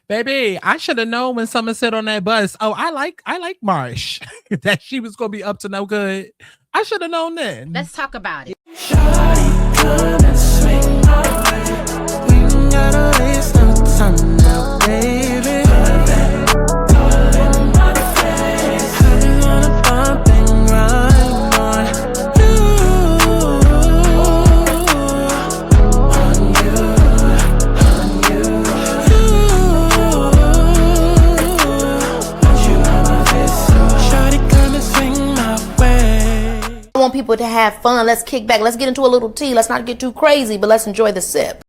Baby, I should have known when someone said on that bus, oh, I like Marsh, that she was gonna be up to no good. I should have known then. Let's talk about it. Shawty, come and swing my way. We ain't gotta waste no time now, baby. Put that all in my face. I just wanna bump and grind on you. On you, on you. Want you on my face, so shawty, come and swing my way. I want people to have fun. Let's kick back. Let's get into a little tea. Let's not get too crazy, but let's enjoy the sip.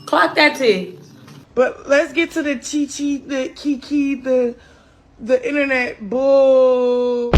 Clock that tea. But let's get to the chi-chi, the kiki, the internet bull.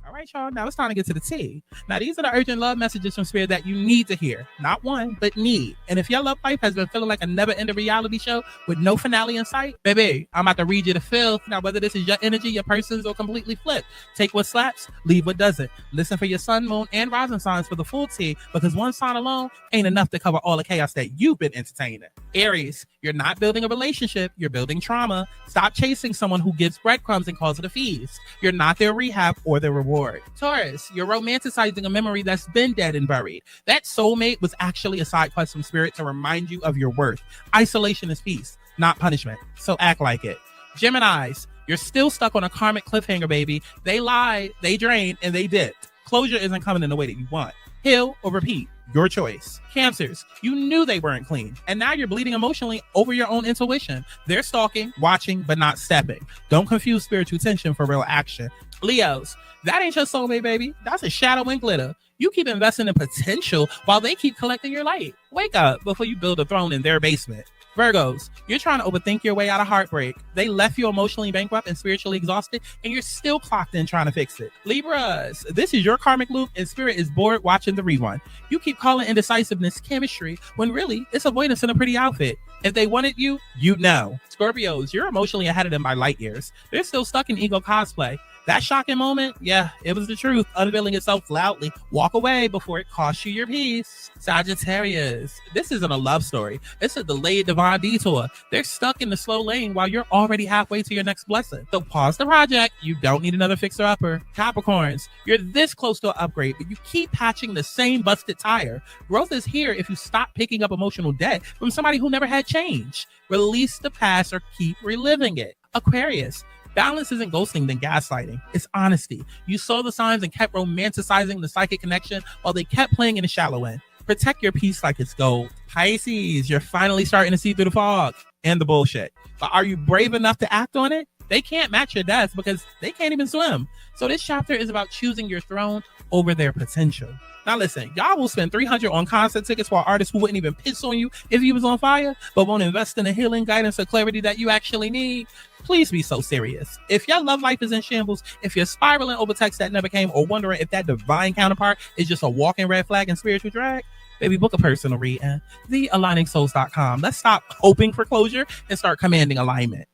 All right, y'all. Now it's time to get to the tea. Now, these are the urgent love messages from Spirit that you need to hear. Not one, but need. And if your love life has been feeling like a never-ending reality show with no finale in sight, baby, I'm about to read you the filth. Now, whether this is your energy, your person's, or completely flipped, take what slaps, leave what doesn't. Listen for your sun, moon, and rising signs for the full tea, because one sign alone ain't enough to cover all the chaos that you've been entertaining. Aries, you're not building a relationship, you're building trauma. Stop chasing someone who gives breadcrumbs and calls it a feast. You're not their rehab or their reward. Taurus, you're romanticizing a memory that's been dead and buried. That soulmate was actually a side quest from Spirit to remind you of your worth. Isolation is peace, not punishment. So act like it. Geminis, you're still stuck on a karmic cliffhanger, baby. They lied, they drained, and they dipped. Closure isn't coming in the way that you want. Heal or repeat. Your choice. Cancers, you knew they weren't clean, and now you're bleeding emotionally over your own intuition. They're stalking, watching, but not stepping. Don't confuse spiritual tension for real action. Leos, that ain't your soulmate, baby. That's a shadow and glitter. You keep investing in potential while they keep collecting your light. Wake up before you build a throne in their basement. Virgos, you're trying to overthink your way out of heartbreak. They left you emotionally bankrupt and spiritually exhausted, and you're still clocked in trying to fix it. Libras, this is your karmic loop, and Spirit is bored watching the rerun. You keep calling indecisiveness chemistry, when really, it's avoidance in a pretty outfit. If they wanted you, you'd know. Scorpios, you're emotionally ahead of them by light years. They're still stuck in ego cosplay. That shocking moment, yeah, it was the truth unveiling itself loudly. Walk away before it costs you your peace. Sagittarius, this isn't a love story. It's a delayed divine detour. They're stuck in the slow lane while you're already halfway to your next blessing. So pause the project. You don't need another fixer-upper. Capricorns, you're this close to an upgrade, but you keep patching the same busted tire. Growth is here if you stop picking up emotional debt from somebody who never had change. Release the past or keep reliving it. Aquarius, balance isn't ghosting, then gaslighting. It's honesty. You saw the signs and kept romanticizing the psychic connection while they kept playing in the shallow end. Protect your peace like it's gold. Pisces, you're finally starting to see through the fog and the bullshit. But are you brave enough to act on it? They can't match your death because they can't even swim. So this chapter is about choosing your throne over their potential. Now listen, y'all will spend $300 on concert tickets for artists who wouldn't even piss on you if you was on fire, but won't invest in the healing, guidance, or clarity that you actually need. Please be so serious. If your love life is in shambles, if you're spiraling over texts that never came, or wondering if that divine counterpart is just a walking red flag in spiritual drag, baby, book a personal reading. TheAligningsouls.com. Let's stop hoping for closure and start commanding alignment.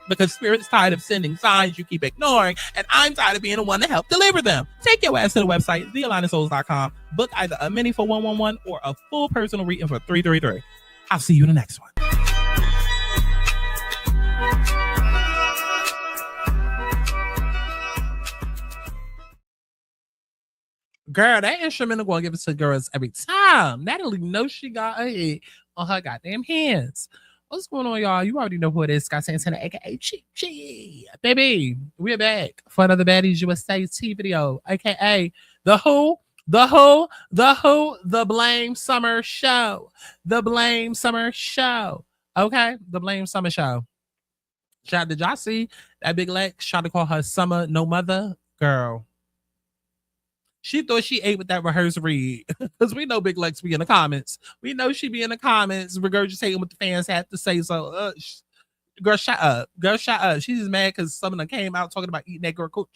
Because Spirit's tired of sending signs you keep ignoring, and I'm tired of being the one to help deliver them. Take your ass to the website, TheAligningsouls.com. Book either a mini for 111 or a full personal reading for 333. I'll see you in the next one. Girl, that instrumental gonna give it to girls every time. Natalie knows she got a hit on her goddamn hands. What's going on, y'all? You already know who it is. Scott Santana, aka Chi. Baby, we're back for another Baddies USA T video, aka the Blame Summer Show. The Blame Summer Show. Okay, the Blame Summer Show. Did y'all see that Big Lex trying to call her Summer No Mother? Girl. She thought she ate with that rehearsed read. Because we know Big Lex be in the comments. We know she be in the comments regurgitating what the fans have to say. So, girl, shut up. Girl, shut up. She's just mad because some of them came out talking about eating that girl coach.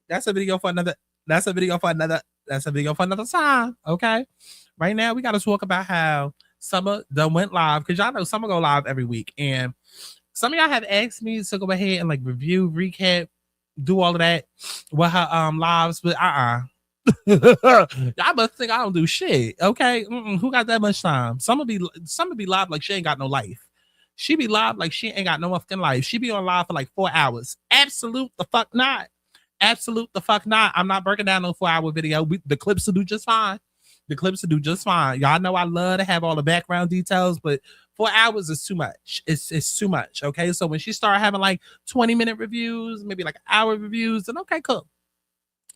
That's a video for another time. Okay. Right now, we got to talk about how Summer done went live. Because y'all know Summer go live every week. And some of y'all have asked me to go ahead and like review, recap, do all of that with her lives, but Y'all must think I don't do shit. Okay, who got that much time? Some be live like she ain't got no life. She be live like she ain't got no fucking life. She be on live for like 4 hours. Absolute the fuck not. Absolute the fuck not. I'm not breaking down no 4-hour video. The clips will do just fine. The clips will do just fine. Y'all know I love to have all the background details, but 4 hours is too much. It's too much. Okay, so when she started having like 20-minute reviews, maybe like hour reviews, then okay, cool.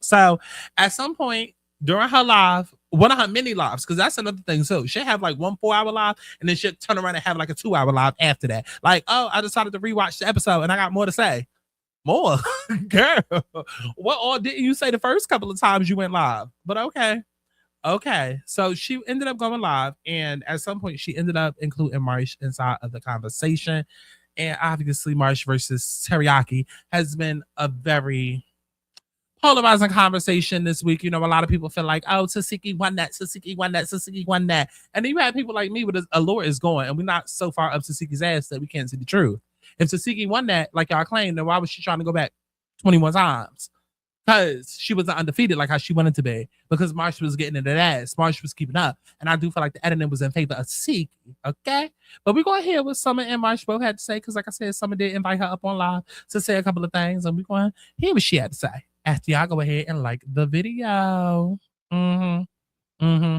So at some point during her live, one of her mini lives, because that's another thing. So she'll have like 1 4-hour live, and then she'll turn around and have like a 2-hour live after that. Like, oh, I decided to rewatch the episode and I got more to say. More? Girl, what all didn't you say the first couple of times you went live? But okay. Okay, so she ended up going live, and at some point she ended up including Marsh inside of the conversation. And obviously Marsh versus Tesehki has been a very polarizing conversation this week. You know, a lot of people feel like, oh, Tesehki won that, Tesehki won that, Tesehki won that. And then you have people like me with allure is going, and we're not so far up Tesehki's ass that we can't see the truth. If Tesehki won that, like y'all claim, then why was she trying to go back 21 times? Because she wasn't undefeated like how she wanted to be. Because Marsh was getting into that ass. Marsh was keeping up. And I do feel like the editing was in favor of Tesehki. Okay? But we're going to hear what Summer and Marsh both had to say. Because like I said, Summer did invite her up on live to say a couple of things. And we're going to hear what she had to say. After y'all go ahead and like the video. Shawty,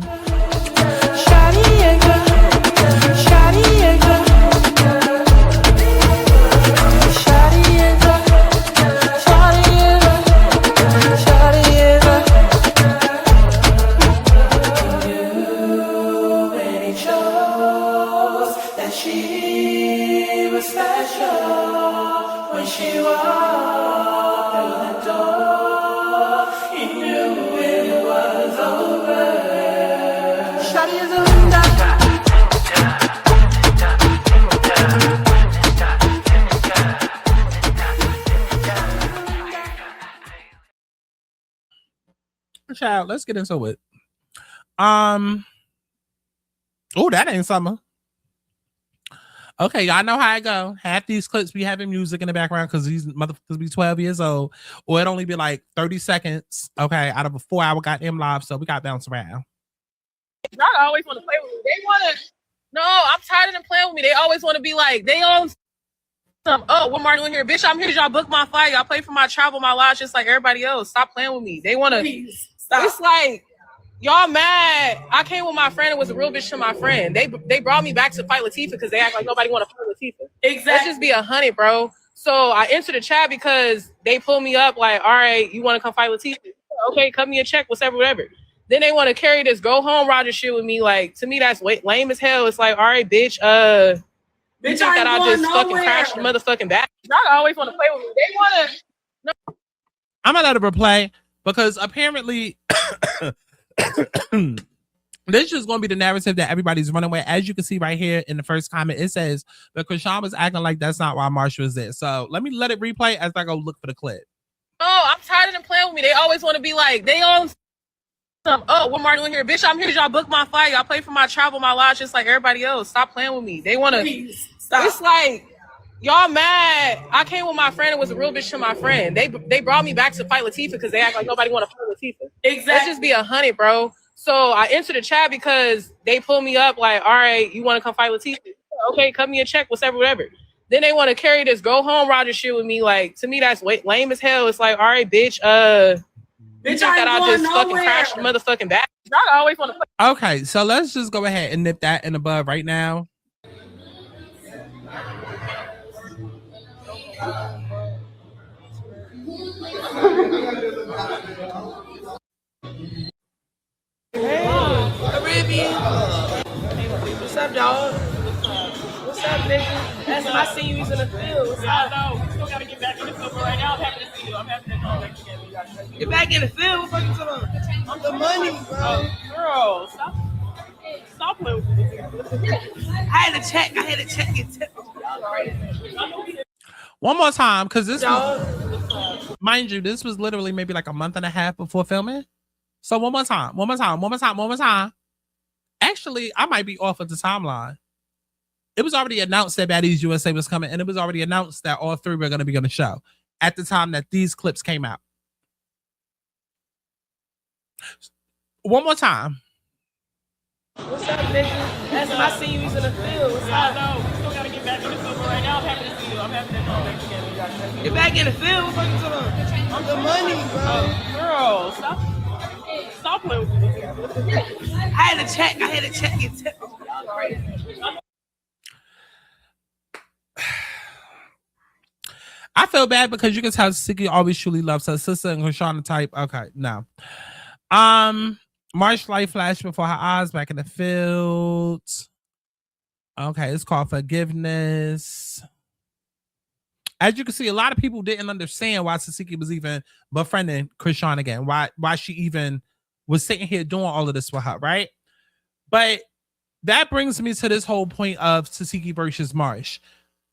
she was special when she walked through the door. He knew it was over. Shawty is a linda. Child, let's get into it. Oh, that ain't Summer. Okay, y'all know how I go. Half these clips be having music in the background because these motherfuckers be 12 years old, or it only be like 30 seconds, okay, out of a 4-hour goddamn live, so we got to bounce around. Y'all always want to play with me. They want to, no, I'm tired of them playing with me. They always want to be like, they on some, oh, what Mark doing here? Bitch, I'm here. Y'all book my flight. Y'all play for my travel, my lodge, just like everybody else. Stop playing with me. They want to, it's like, y'all mad. I came with my friend and was a real bitch to my friend. They brought me back to fight Latifah because they act like nobody want to fight Latifah. Exactly. Let's just be 100, bro. So I entered the chat because they pulled me up like, all right, you want to come fight Latifah? Okay, cut me a check, whatever. Then they want to carry this go home Roger shit with me. Like, to me, that's lame as hell. It's like, all right, bitch, you think that I just fucking crashed the motherfucking back? Y'all always want to play with me. They want to. No. I'm gonna let her replay because apparently this is going to be the narrative that everybody's running with. As you can see right here in the first comment, it says that Chrisean was acting like that's not why Marsh was there. So let it replay as I go look for the clip. Oh, I'm tired of them playing with me. They always want to be like, they on some, oh, what Mark doing here? Bitch, I'm here. Y'all book my flight. Y'all play for my travel, my lodge, just like everybody else. Stop playing with me. They want to, it's like, y'all mad. I came with my friend and was a real bitch to my friend. They brought me back to fight Latifah because they act like nobody want to fight Latifah. Exactly. Let's just be 100, bro. So I entered the chat because they pulled me up like, all right, you want to come fight Latifah? Okay, cut me a check, whatever. Then they want to carry this go home Roger shit with me. Like, to me, that's lame as hell. It's like, all right, bitch, you think that I just fucking crashed the motherfucking back? Y'all always want to play. Okay, so let's just go ahead and nip that in the bud right now. Hey, Caribbean. What's up, dog? What's up, nigga? That's my seniors in the field. What's up? No, we still gotta get back in the field right now. I'm happy to see you. I'm happy to come back together. Get back in the field. What fucking talking about? The money, bro. Girl, stop playing with me. I had to check your tip. One more time, because this was, mind you, this was literally maybe like a month and a half before filming. So one more time. Actually, I might be off of the timeline. It was already announced that Baddies USA was coming, and it was already announced that all three were going to be on the show at the time that these clips came out. One more time. What's up, nigga? Last time I seen you, was in the field. What's up? No, we still gotta get back in the field, but right now I'm happy to see you. I'm happy to come back together. Get back in the field. What's up to the money, bro? Girl, stop playing with me. I had to check it. I feel bad because you can tell Tesehki always truly loves her sister and Chrisean type. Okay, no. Marsh light flashed before her eyes back in the field. Okay, it's called forgiveness. As you can see, a lot of people didn't understand why Tesehki was even befriending Chrisean again. Why she even was sitting here doing all of this with her, right? But that brings me to this whole point of Tesehki versus Marsh.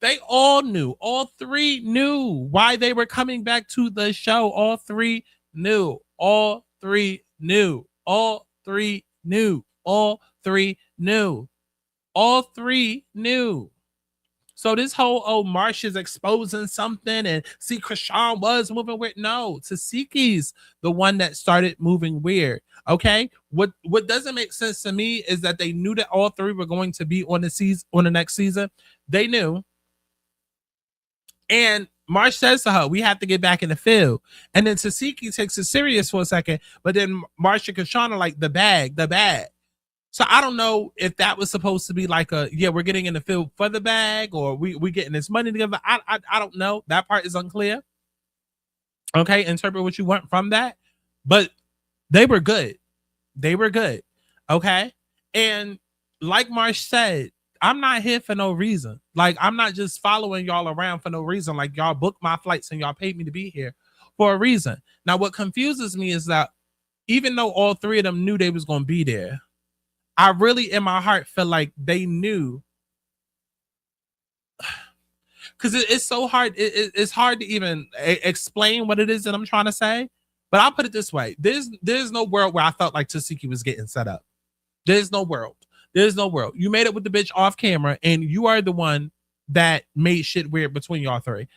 They all knew. All three knew why they were coming back to the show. All three knew. All three knew. All three knew. All three knew. All three knew. So this whole, Marsh is exposing something and see Chrisean was moving weird. No, Tesehki's the one that started moving weird. Okay. What doesn't make sense to me is that they knew that all three were going to be on the next season. They knew. And Marsh says to her, we have to get back in the field. And then Tesehki takes it serious for a second, but then Marsh and Chrisean are like, the bag. So I don't know if that was supposed to be like we're getting in the field for the bag, or we getting this money together. I don't know. That part is unclear. Okay, interpret what you want from that. But they were good. They were good. Okay. And like Marsh said, I'm not here for no reason. Like, I'm not just following y'all around for no reason. Like, y'all booked my flights and y'all paid me to be here for a reason. Now, what confuses me is that even though all three of them knew they was going to be there, I really, in my heart, feel like they knew. Because it's so hard. It's hard to even explain what it is that I'm trying to say. But I'll put it this way. There's no world where I felt like Tesehki was getting set up. There's no world. There's no world. You made it with the bitch off camera, and you are the one that made shit weird between y'all three.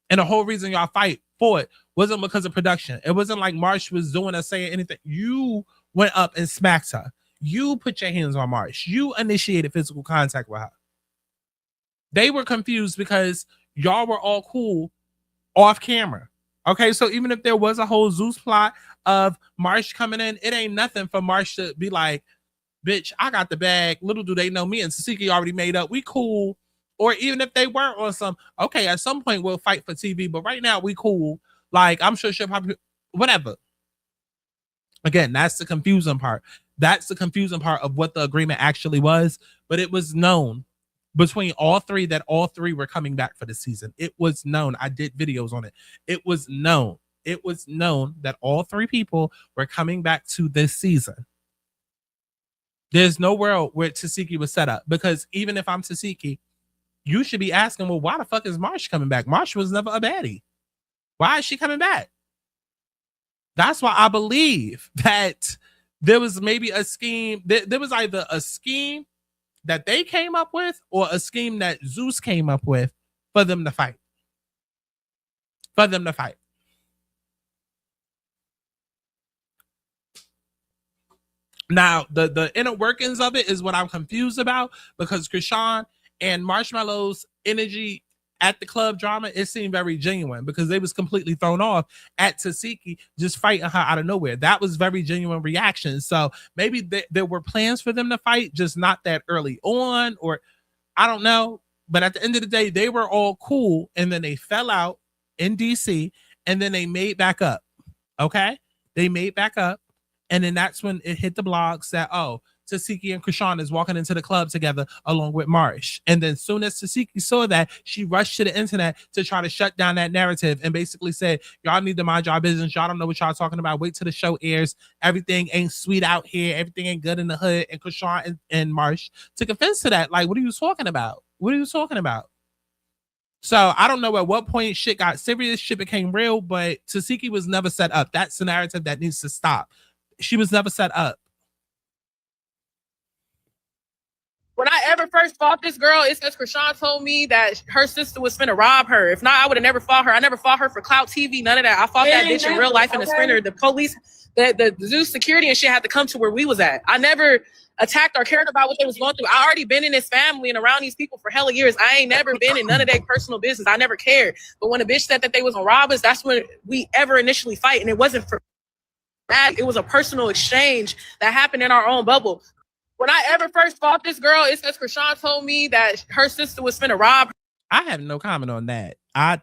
And the whole reason y'all fight for it wasn't because of production. It wasn't like Marsh was doing or saying anything. You went up and smacked her. You put your hands on Marsh. You initiated physical contact with her. They were confused because y'all were all cool off camera. Okay, so even if there was a whole ZEUS plot of Marsh coming in, it ain't nothing for Marsh to be like, bitch, I got the bag. Little do they know, me and Tesehki already made up. We cool. Or even if they were on some, okay, at some point we'll fight for TV, but right now we cool. Like, I'm sure she'll probably, whatever. Again, that's the confusing part. That's the confusing part of what the agreement actually was. But it was known between all three that all three were coming back for the season. It was known. I did videos on it. It was known. It was known that all three people were coming back to this season. There's no world where Tesehki was set up, because even if I'm Tesehki, you should be asking, well, why the fuck is Marsh coming back? Marsh was never a baddie. Why is she coming back? That's why I believe that there was maybe a scheme. There was either a scheme that they came up with or a scheme that ZEUS came up with for them to fight. For them to fight. Now, the inner workings of it is what I'm confused about, because Chrisean and Marshmallow's energy at the club drama, it seemed very genuine, because they was completely thrown off at Tesehki just fighting her out of nowhere. That was very genuine reaction. So maybe there were plans for them to fight, just not that early on, or I don't know. But at the end of the day, they were all cool, and then they fell out in DC, and then they made back up. Okay? They made back up. And then that's when it hit the blogs that, Tesehki and Chrisean is walking into the club together along with Marsh. And then as soon as Tesehki saw that, she rushed to the internet to try to shut down that narrative and basically said, y'all need to mind y'all business. Y'all don't know what y'all talking about. Wait till the show airs. Everything ain't sweet out here. Everything ain't good in the hood. And Chrisean and Marsh took offense to that. Like, what are you talking about? What are you talking about? So I don't know at what point shit got serious, shit became real, but Tesehki was never set up. That's the narrative that needs to stop. She was never set up. When I ever first fought this girl, it's because Chrisean told me that her sister was finna rob her. If not, I would have never fought her. I never fought her for clout TV, none of that. I fought that bitch in real life in the Sprinter. The police, the ZEUS security and shit had to come to where we was at. I never attacked or cared about what they was going through. I already been in this family and around these people for hella years. I ain't never been in none of their personal business. I never cared. But when a bitch said that they was gonna rob us, that's when we ever initially fight. And it wasn't for that. It was a personal exchange that happened in our own bubble. When I ever first fought this girl, it's because Chrisean told me that her sister was finna rob her. I have no comment on that. I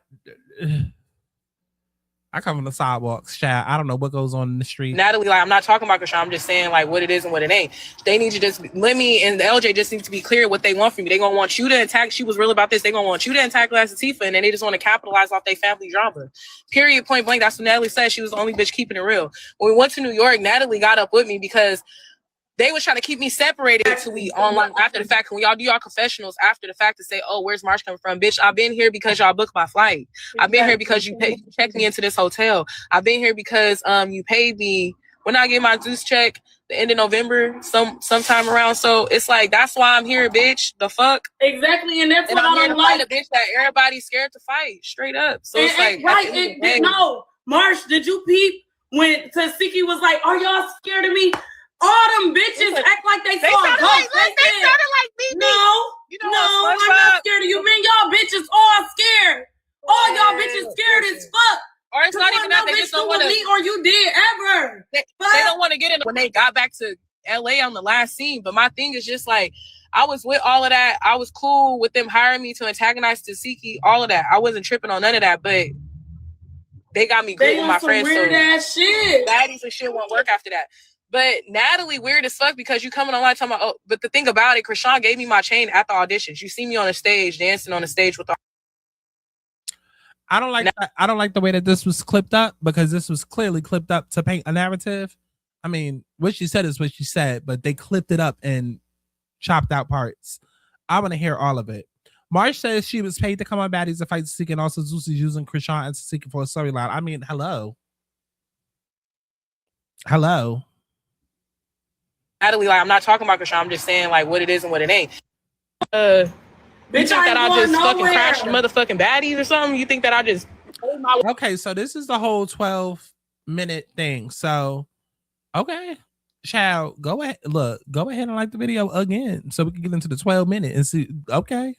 come from the sidewalks, child. I don't know what goes on in the street. Natalie, like, I'm not talking about Chrisean. I'm just saying, like, what it is and what it ain't. They need to just let me and the LJ just need to be clear what they want from me. They gonna want you to attack. She was real about this. They gonna want you to antagonize Latifah, and then they just want to capitalize off their family drama. Period. Point blank. That's what Natalie said. She was the only bitch keeping it real. When we went to New York, Natalie got up with me because they was trying to keep me separated until we online after the fact. When y'all do y'all confessionals after the fact to say, oh, where's Marsh coming from? Bitch, I've been here because y'all booked my flight. I've been here because you checked me into this hotel. I've been here because you paid me when I get my ZEUS check the end of November, sometime around. So it's like, that's why I'm here, bitch. The fuck? Exactly, and that's what I'm I here don't to fight like. a bitch that everybody's scared to fight, straight up. So it's like, right, no, Marsh, did you peep when Tesehki was like, are y'all scared of me? All them bitches act like they saw a ghost. They sounded like me. No, I'm not scared of you, man. Y'all bitches all scared. All y'all bitches scared as fuck. Or it's not even that they just don't want to. Or you did ever. They don't want to get in when they got back to LA on the last scene. But my thing is just like, I was with all of that. I was cool with them hiring me to antagonize Tesehki, all of that. I wasn't tripping on none of that, but they got me good with my friends. Weird ass shit. Baddies and shit won't work after that. But Natalie, weird as fuck because you coming online talking about, oh, but the thing about it, Chrisean gave me my chain at the auditions. You see me on the stage, dancing on the stage with the. I don't like the way that this was clipped up, because this was clearly clipped up to paint a narrative. I mean, what she said is what she said, but they clipped it up and chopped out parts. I want to hear all of it. Marsh says she was paid to come on Baddies to fight Tesehki, and also ZEUS is using Chrisean and Tesehki for a storyline. I mean, hello. Natalie, like, I'm not talking about Chrisean. I'm just saying, like, what it is and what it ain't. You think that I just fucking crashed the motherfucking Baddies or something? You think that I just... Okay, so this is the whole 12-minute thing. So, okay. Child, go ahead and like the video again so we can get into the 12-minute and see. Okay.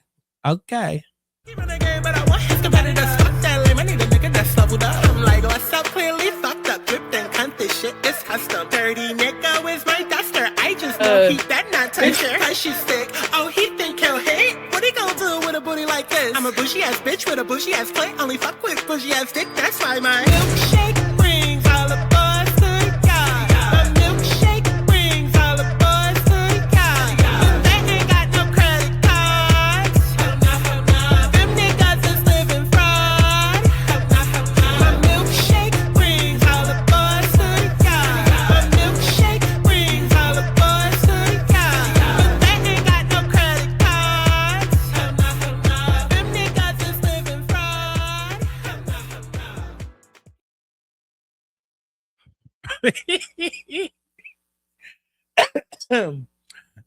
Even a game, but I want his competitors. Fuck that lame. I need a nigga that's leveled up. I'm like, what's up? Clearly fucked up. Dripped and cunt. This shit is custom. Dirty nigga is my duster. I just know he that not touch her. Cause she's sick. Oh, he think he'll hate. What he gonna do with a booty like this? I'm a bougie ass bitch with a bougie ass clit. Only fuck with bougie ass dick. That's why my milkshake brings all the boys to God. My milkshake brings all the boys to God. They ain't got no credit cards. Them niggas is living fraud. My milkshake brings all the boys to God. My milkshake brings all the boys to God. They ain't got no credit cards. Them niggas is living fraud.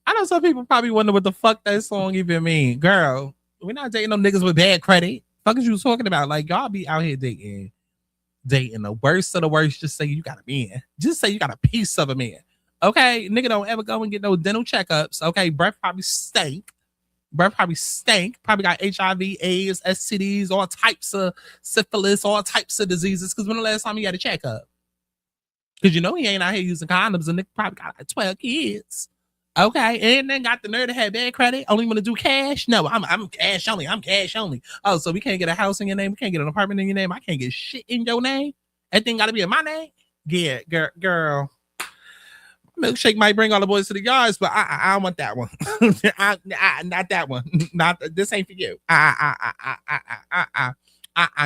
I know some people probably wonder what the fuck that song even mean. Girl, we're not dating no niggas with bad credit. Fuck is you talking about? Like, y'all be out here dating the worst of the worst. Just say you got a man. Just say you got a piece of a man. Okay, nigga don't ever go and get no dental checkups. Okay, breath probably stink. Probably got HIV, AIDS, STDs, all types of syphilis, all types of diseases. Because when the last time you had a checkup? Because you know he ain't out here using condoms, and nigga probably got like 12 kids. Okay, and then got the nerve to have bad credit. Only want to do cash? No, I'm cash only. I'm cash only. Oh, so we can't get a house in your name. We can't get an apartment in your name. I can't get shit in your name. Everything got to be in my name. Yeah, girl. Milkshake might bring all the boys to the yards, but I don't want that one. Not that one. Not this ain't for you.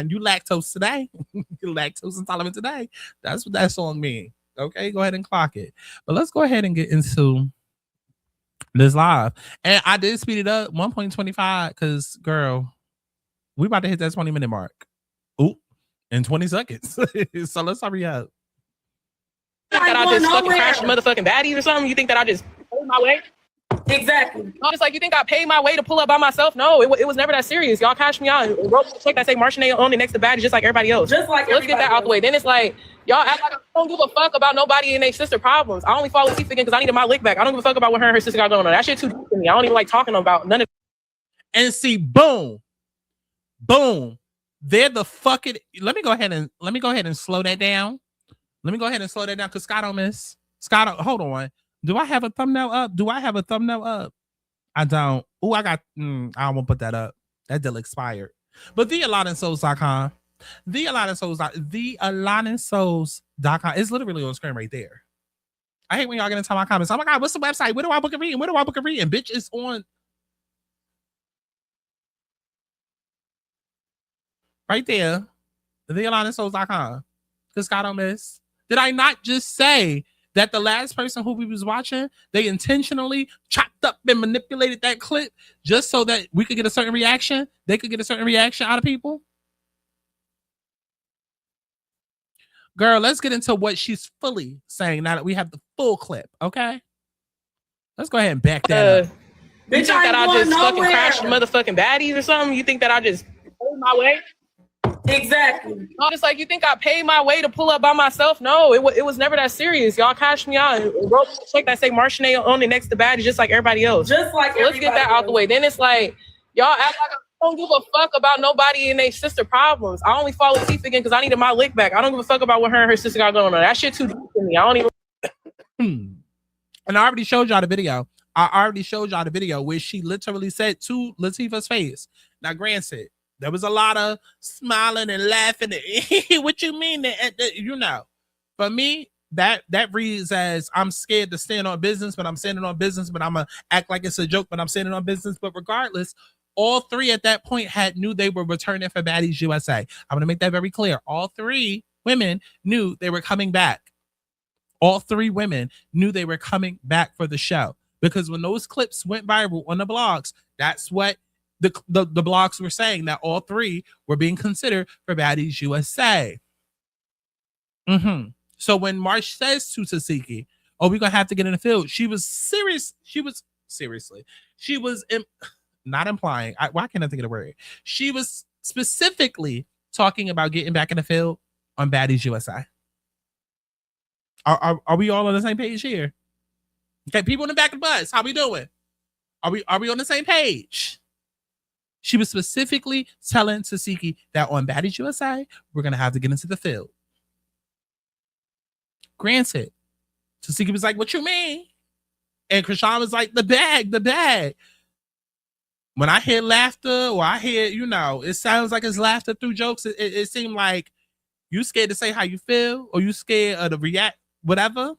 You lactose today. You lactose intolerant today. That's what that song means. Okay, go ahead and clock it. But let's go ahead and get into this live. And I did speed it up 1.25 because, girl, we about to hit that 20-minute mark. Ooh, in 20 seconds. So let's hurry up. You think that I just fucking crashed motherfucking Baddies or something? You think that I just hold my way? Exactly. I'm just like, you think I paid my way to pull up by myself? No, it was never that serious. Y'all cashed me out and wrote a check that say Marsh on it next to Baddies, just like everybody else. Just like Let's get that out the way. Then it's like, y'all act like I don't give a fuck about nobody and their sister problems. I only follow Tifa again because I needed my lick back. I don't give a fuck about what her and her sister got going on. That shit too deep to me. I don't even like talking about none of it. And see, boom, boom. They're the fucking. Let me go ahead and slow that down. Let me go ahead and slow that down because Scott don't miss. Scott, hold on. Do I have a thumbnail up? I don't. Oh, I got. I won't put that up. That deal expired. But thealottedsouls.com. thealottedsouls.com is literally on screen right there. I hate when y'all get into my comments. Oh my God, what's the website? Where do I book a reading? Bitch, it's on right there. thealottedsouls.com. Because Scott don't miss. Did I not just say that the last person who we was watching, they intentionally chopped up and manipulated that clip just so that we could get a certain reaction? They could get a certain reaction out of people? Girl, let's get into what she's fully saying now that we have the full clip, okay? Let's go ahead and back that up. You think that I just fucking crashed motherfucking baddies or something? You think that I just paid my way? Exactly. I'm just like, you think I paid my way to pull up by myself? No, it was never that serious. Y'all cashed me out and wrote a check that say Marsh on it next to Baddies, just like everybody else. Just like so let's get that out the way. Then it's like, y'all act like I don't give a fuck about nobody and their sister problems. I only follow Tifa again because I needed my lick back. I don't give a fuck about what her and her sister got going on. That shit too deep to me. I don't even. And I already showed y'all the video. Where she literally said to Latifah's face. Now, granted, there was a lot of smiling and laughing. What you mean? You know, for me, that reads as I'm scared to stand on business, but I'm standing on business, but I'm going to act like it's a joke, but I'm standing on business. But regardless, all three at that point knew they were returning for Baddies USA. I'm going to make that very clear. All three women knew they were coming back. All three women knew they were coming back for the show. Because when those clips went viral on the blogs, that's what the blogs were saying, that all three were being considered for Baddies USA. So when Marsh says to Tesehki, oh, we're going to have to get in the field, she was serious. She was not implying. Why can't I think of the word? She was specifically talking about getting back in the field on Baddies USA. Are we all on the same page here? Okay, people in the back of the bus, how we doing? Are we on the same page? She was specifically telling Tesehki that on Baddies USA, we're going to have to get into the field. Granted, Tesehki was like, what you mean? And Chrisean was like, the bag. When I hear laughter or I hear, it sounds like it's laughter through jokes. It seemed like you scared to say how you feel or you scared of the react, whatever.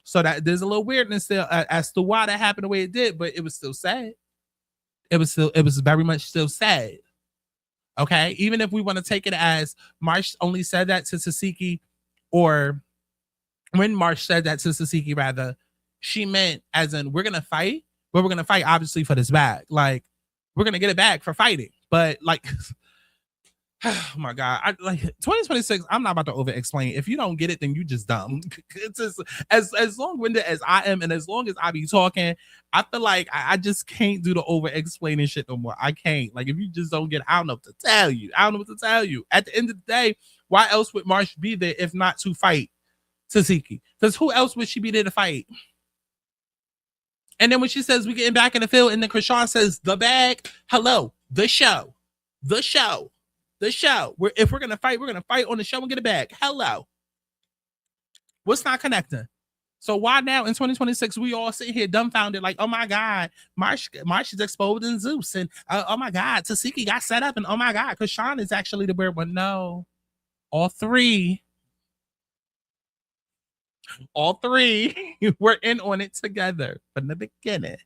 So that there's a little weirdness there as to why that happened the way it did, but it was still sad. It was very much still sad. Okay, even if we want to take it as Marsh only said that to Tesehki, or when Marsh said that to Tesehki, rather, she meant as in we're gonna fight, but we're gonna fight obviously for this bag. Like we're gonna get it back for fighting, but like. Oh my God. 2026, I'm not about to over explain. If you don't get it, then you just dumb. It's just as long-winded as I am, and as long as I be talking, I feel like I just can't do the over explaining shit no more. I can't. Like, if you just don't get it, I don't know what to tell you. At the end of the day, why else would Marsh be there if not to fight Tesehki? Because who else would she be there to fight? And then when she says we getting back in the field, and then Chrisean says the bag, hello, the show. If we're gonna fight on the show and get it back. Hello. What's not connecting? So why now in 2026 we all sitting here dumbfounded, like, oh my God, Marsh is exposed in ZEUS, and oh my God, Tesehki got set up, and oh my God, Chrisean is actually the weird one. No, all three were in on it together from the beginning.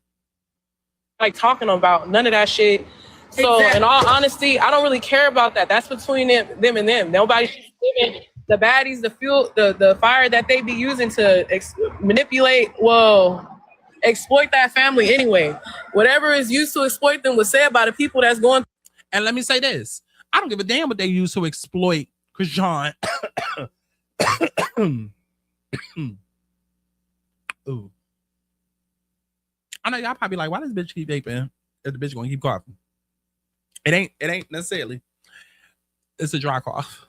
Like talking about none of that shit. So in all honesty, I don't really care about that. That's between them and them. Nobody's giving the baddies the fuel, the fire that they be using to exploit that family anyway. Whatever is used to exploit them was said by the people that's going. And let me say this. I don't give a damn what they use to exploit Chrisean. Ooh. I I know y'all probably like, why does bitch keep vaping if the bitch gonna keep coughing? It ain't necessarily. It's a dry cough.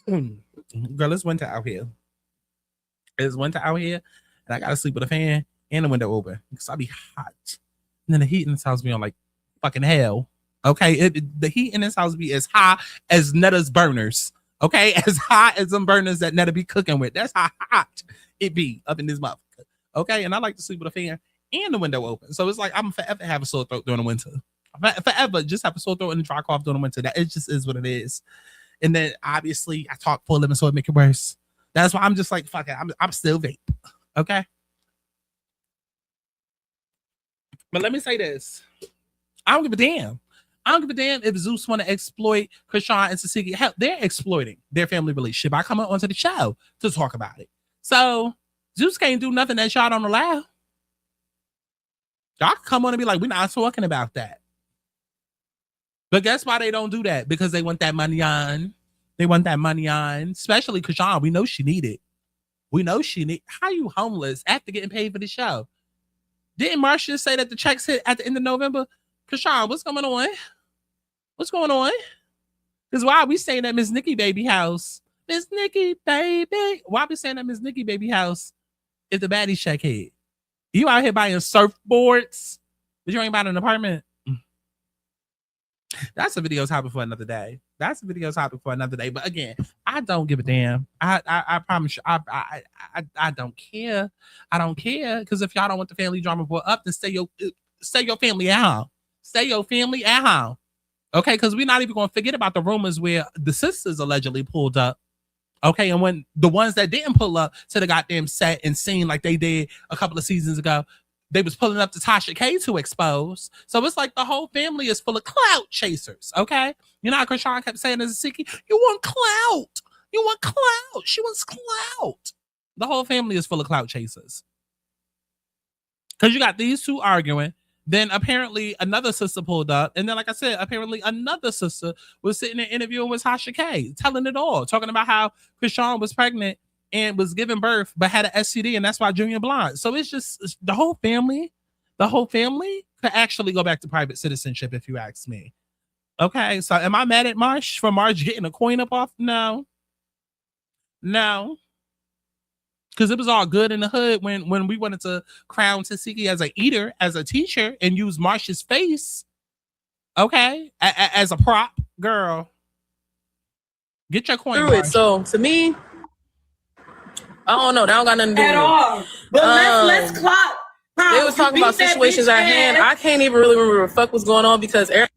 Girl, it's winter out here. It's winter out here, and I gotta sleep with a fan and the window open because I be hot. And then the heat in this house be on like fucking hell. Okay, the heat in this house be as high as Netta's burners. Okay, as hot as them burners that Netta be cooking with. That's how hot it be up in this motherfucker. Okay, and I like to sleep with a fan and the window open. So it's like I'm forever have a sore throat during the winter. Forever just have a sore throat and a dry cough during the winter. That it just is what it is. And then obviously I talk full of it, so it make it worse. That's why I'm just like, fuck it. I'm still vape. Okay. But let me say this. I don't give a damn. I don't give a damn if ZEUS want to exploit Chrisean and Tesehki. Hell, they're exploiting their family relationship by coming onto the show to talk about it. So ZEUS can't do nothing that y'all don't allow. Y'all can come on and be like, we're not talking about that. But guess why they don't do that? Because they want that money on. They want that money on. Especially Chrisean. We know she need it. We know she need. How you homeless after getting paid for the show? Didn't Marsh just say that the checks hit at the end of November? Chrisean, what's going on? What's going on? Because why are we staying at Miss Nikki baby house? Miss Nikki baby. Why are we staying at Miss Nikki baby house if the baddies check hit? You out here buying surfboards, but you ain't buying an apartment. That's a video topic for another day. That's a video topic for another day. But again, I don't give a damn. I promise you, I don't care. I don't care because if y'all don't want the family drama brought up, then stay your family at home. Stay your family at home. Okay, because we're not even going to forget about the rumors where the sisters allegedly pulled up. Okay, and when the ones that didn't pull up to the goddamn set and scene like they did a couple of seasons ago, they was pulling up to Tasha K to expose. So it's like the whole family is full of clout chasers, okay? You know how Chrisean kept saying as a Tesehki, you want clout. You want clout. She wants clout. The whole family is full of clout chasers. Because you got these two arguing. Then apparently another sister pulled up. And then, like I said, apparently another sister was sitting there interviewing with Tasha K, telling it all, talking about how Chrisean was pregnant and was giving birth, but had an STD, and that's why Junior blind. So it's the whole family could actually go back to private citizenship, if you ask me. Okay, so am I mad at Marsh for Marsh getting a coin up off? No. Because it was all good in the hood when we wanted to crown Tesehki as a eater, as a teacher, and use Marsh's face, okay, as a prop. Girl, get your coin. Through it. So to me, I don't know. That don't got nothing to do At with it. all. But let's clock. They was talking about situations at hand. I can't even really remember what the fuck was going on because everybody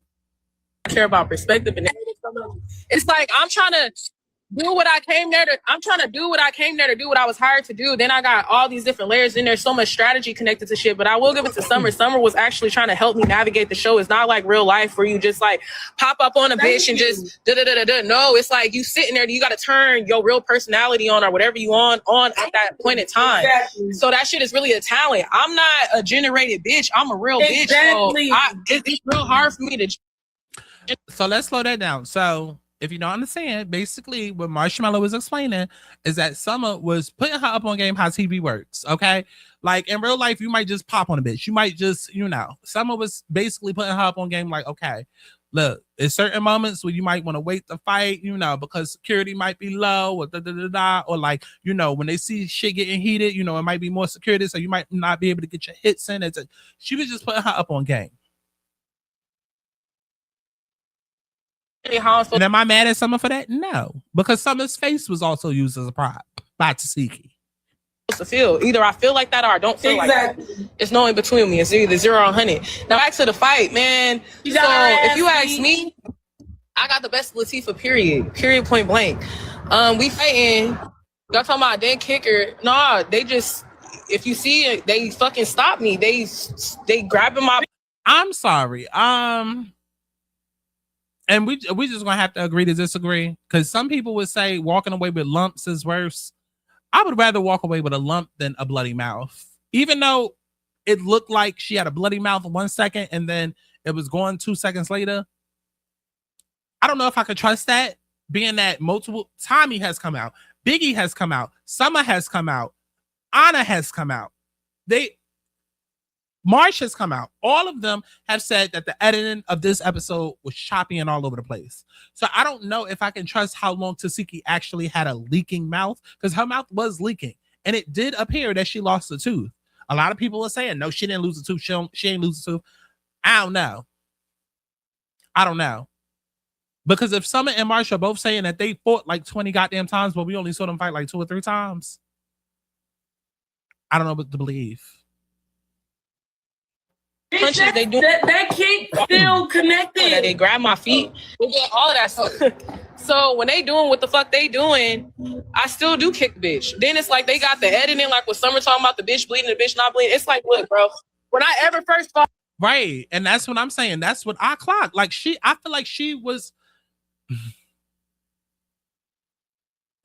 care about perspective and everything. It's like I'm trying to do what I came there to. I'm trying to do what I came there to do. What I was hired to do. Then I got all these different layers in there. So much strategy connected to shit. But I will give it to Summer. Summer was actually trying to help me navigate the show. It's not like real life where you just like pop up on a bitch and just da da da da. No, it's like you sitting there. You got to turn your real personality on or whatever you on at that point in time. Exactly. So that shit is really a talent. I'm not a generated bitch. I'm a real bitch. So it's real hard for me to. So let's slow that down. So if you don't understand, basically what Marshmallow was explaining is that Summer was putting her up on game how TV works, okay? Like in real life, you might just pop on a bitch. You might just, Summer was basically putting her up on game like, okay, look, there's certain moments where you might want to wait to fight, because security might be low or or like, when they see shit getting heated, it might be more security, so you might not be able to get your hits in. She was just putting her up on game. And am I mad at Summer for that? No, because Summer's face was also used as a prop by Tesehki. To feel either I feel like that or I don't feel like that. It's no in between me. It's either 0 or 100. Now back to the fight, man. So if you ask me, I got the best Latifah. Period. Point blank. We fighting. Y'all talking about they kick her? Nah, they just. If you see it, they fucking stop me. They grabbing my. I'm sorry. And we just gonna have to agree to disagree because some people would say walking away with lumps is worse. I would rather walk away with a lump than a bloody mouth. Even though it looked like she had a bloody mouth 1 second and then it was gone 2 seconds later. I don't know if I could trust that, being that multiple Tommy has come out, Biggie has come out, Summer has come out, Anna has come out. Marsh has come out. All of them have said that the editing of this episode was choppy and all over the place. So I don't know if I can trust how long Tesehki actually had a leaking mouth, because her mouth was leaking. And it did appear that she lost a tooth. A lot of people are saying, no, she didn't lose a tooth. She ain't lose a tooth. I don't know. Because if Summer and Marsh are both saying that they fought like 20 goddamn times, but we only saw them fight like 2 or 3 times, I don't know what to believe. Punches, they do that kick still connected. They grab my feet, they do all of that stuff. So when they doing what the fuck they doing, I still do kick the bitch. Then it's like they got the editing, like with Summer talking about the bitch bleeding, the bitch not bleeding. It's like, look, bro, when I ever first fought, right, and that's what I'm saying. That's what I clocked. Like I feel like she was,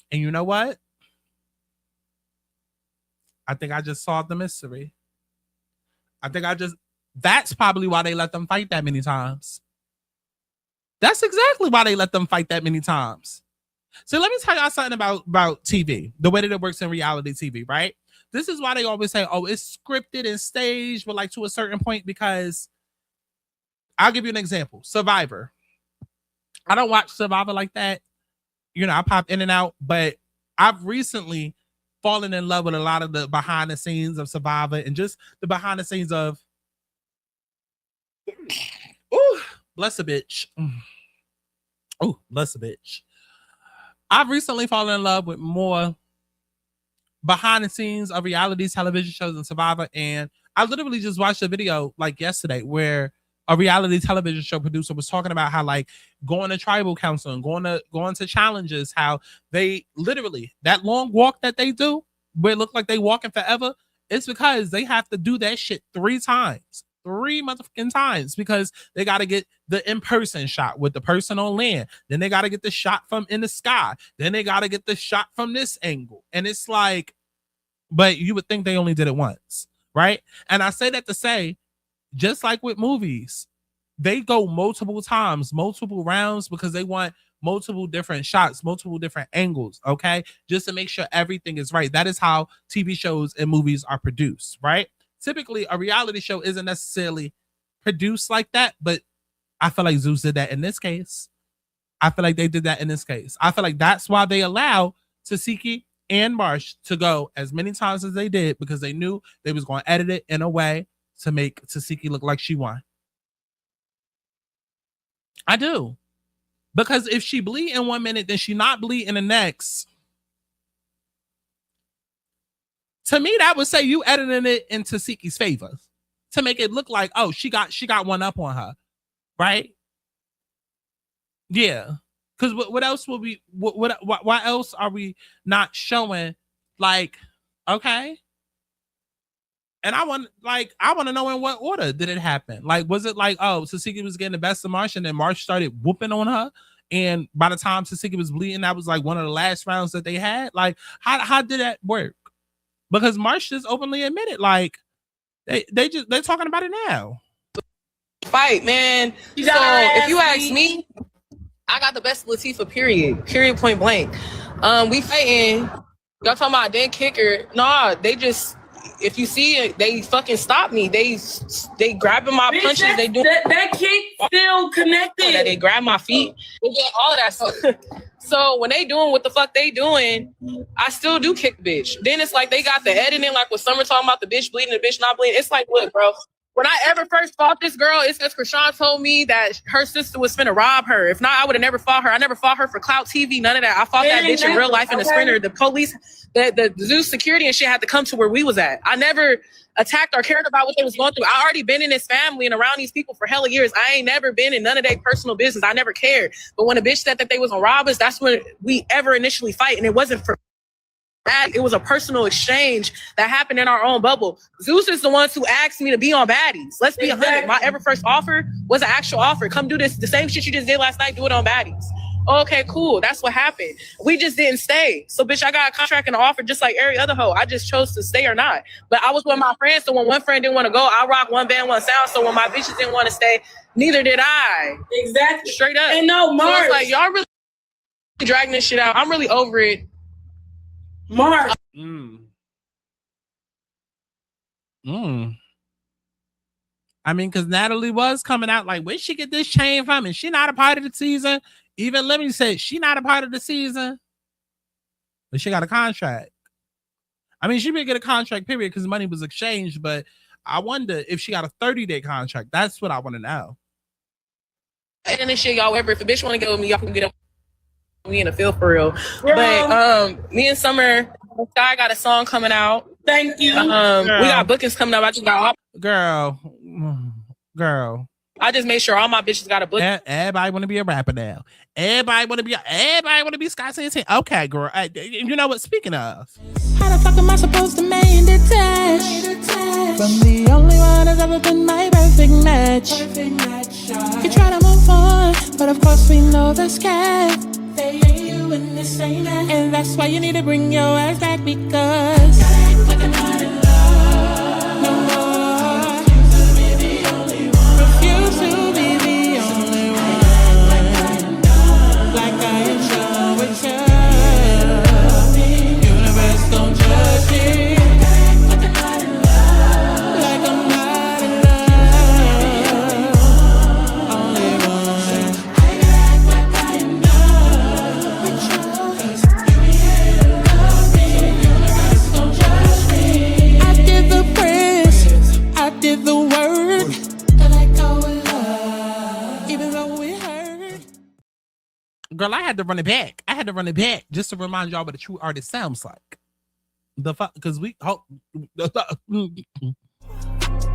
and you know what? I think I just solved the mystery. That's probably why they let them fight that many times. That's exactly why they let them fight that many times. So let me tell y'all something about TV, the way that it works in reality TV, right? This is why they always say, oh, it's scripted and staged, but like to a certain point, because I'll give you an example. Survivor. I don't watch Survivor like that. You know, I pop in and out, but I've recently fallen in love with a lot of the behind the scenes of Survivor and just the behind the scenes of, ooh, bless a bitch. Oh, bless a bitch. I've recently fallen in love with more behind the scenes of reality television shows and Survivor. And I literally just watched a video like yesterday where a reality television show producer was talking about how like going to tribal council and going to challenges, how they literally, that long walk that they do where it look like they walking forever, it's because they have to do that shit 3 times. 3 motherfucking times, because they got to get the in-person shot with the person on land. Then they got to get the shot from in the sky. Then they got to get the shot from this angle. And it's like, but you would think they only did it once, right? And I say that to say, just like with movies, they go multiple times, multiple rounds, because they want multiple different shots, multiple different angles, okay? Just to make sure everything is right. That is how TV shows and movies are produced, right? Typically, a reality show isn't necessarily produced like that, but I feel like ZEUS did that in this case. I feel like they did that in this case. I feel like that's why they allow Tesehki and Marsh to go as many times as they did, because they knew they was going to edit it in a way to make Tesehki look like she won. I do. Because if she bleed in 1 minute, then she not bleed in the next. To me, that would say you editing it in Tesehki's favor to make it look like, oh, she got one up on her, right? Yeah, because what else will we? What else are we not showing? Like, okay, and I want to know in what order did it happen? Like, was it like, oh, Tesehki was getting the best of Marsh, and then Marsh started whooping on her, and by the time Tesehki was bleeding, that was like one of the last rounds that they had. Like, how did that work? Because Marsh just openly admitted, like, they're talking about it now. Fight, man. So if you ask me, I got the best Latifah, period, point blank. We fighting. Y'all talking about dead kicker? Nah, they just, if you see it, they fucking stop me. They grabbing my punches. They do that kick still connected. They grab my feet. They do all of that stuff. So when they doing what the fuck they doing, I still do kick the bitch. Then it's like they got the editing, like with Summer talking about the bitch bleeding, the bitch not bleeding. It's like, look, bro, when I ever first fought this girl, it's because Chrisean told me that her sister was finna rob her. If not, I would have never fought her. I never fought her for clout TV, none of that. I fought that bitch in real life in the sprinter. The police, the ZEUS security and shit had to come to where we was at. I never attacked or cared about what they was going through. I already been in this family and around these people for hella years. I ain't never been in none of their personal business. I never cared. But when a bitch said that they was gonna rob us, that's when we ever initially fight. And it wasn't for that. It was a personal exchange that happened in our own bubble. ZEUS is the ones who asked me to be on Baddies. Let's be 100. My ever first offer was an actual offer. Come do this, the same shit you just did last night, do it on Baddies. Okay, cool. That's what happened. We just didn't stay. So, bitch, I got a contract and an offer just like every other hoe. I just chose to stay or not. But I was with my friends, so when one friend didn't want to go, I rock one band, one sound. So when my bitches didn't want to stay, neither did I. Exactly. Straight up. And no, Marsh. So like, y'all really dragging this shit out. I'm really over it. Marsh. I mean, because Natalie was coming out like, where'd she get this chain from? And she not a part of the season. Even Lemmy said she not a part of the season. But she got a contract. I mean, she didn't get a contract, period, because money was exchanged. But I wonder if she got a 30-day contract. That's what I want to know. And this shit, y'all, whatever. If a bitch want to get with me, y'all can get up me in the field for real. But me and Summer, Sky got a song coming out. Thank you. We got bookings coming up. I just got girl. I just made sure all my bitches got a book. Everybody want to be a rapper now. Everybody want to be Scott Santana. Okay, girl. You know what? Speaking of, how the fuck am I supposed to main detach from the only one that's ever been my perfect match? You try to move on, but of course we know the scat. They ain't you and this ain't that, and that's why you need to bring your ass back because like I'm not in love no more. Refuse to be the only one. Like I am done with you. Universe don't judge me. Like I'm not in love. Like I'm not in love. Only one. I act like I am done with you. You love me. Universe don't judge me. I did the prayers. I did the word. To let go of love. Even though it hurt. girl, I had to run it back. Just to remind y'all what a true artist sounds like. The fuck, because we hope.